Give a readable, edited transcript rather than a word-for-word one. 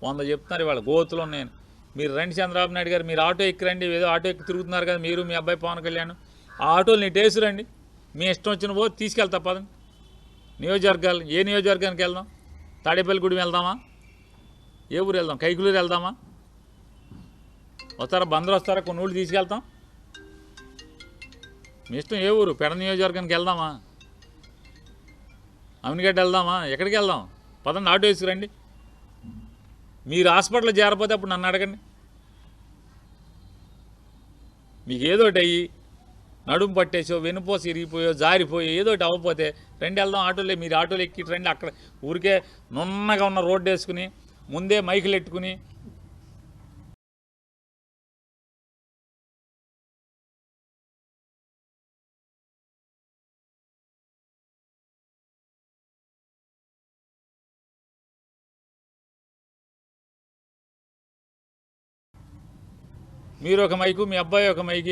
100 చెప్తున్నారు ఇవాళ గోతులు ఉన్నాయని. మీరు రండి చంద్రబాబు నాయుడు గారు, మీరు ఆటో ఎక్కిరండి, ఏదో ఆటో ఎక్కి తిరుగుతున్నారు కదా మీరు మీ అబ్బాయి పవన్ కళ్యాణ్, ఆ ఆటోలు నీకు వేసురండి, మీ ఇష్టం వచ్చిన పో తీసుకెళ్తా పదండి. నియోజకవర్గాలు ఏ నియోజకవర్గానికి వెళ్దాం? తాడేపల్లిగూడెం వెళ్దామా? ఏ ఊరు వెళ్దాం? కైకులూరు వెళ్దామా? వస్తారా? బందరు వస్తారా? కొన్ని ఊళ్ళు తీసుకెళ్తాం. మీ ఇష్టం. ఏ ఊరు? పెడ నియోజకవర్గానికి వెళ్దామా? అమినిగడ్డ వెళ్దామా? ఎక్కడికి వెళ్దాం? పదండి, ఆటో వేసుకురండి. మీరు హాస్పిటల్లో చేరపోతే అప్పుడు నన్ను అడగండి. మీకు ఏదోటి అయ్యి నడుము పట్టేసో, వెనుపోసి ఇరిగిపోయో, జారిపోయో ఏదోటి అవ్వకపోతే రండి వెళ్దాం ఆటోలే. మీరు ఆటోలు ఎక్కి రండి. అక్కడ ఊరికే నున్నగా ఉన్న రోడ్డు వేసుకుని ముందే మైకులు ఎట్టుకుని మీరు ఒక మైకు, మీ అబ్బాయి ఒక మైకి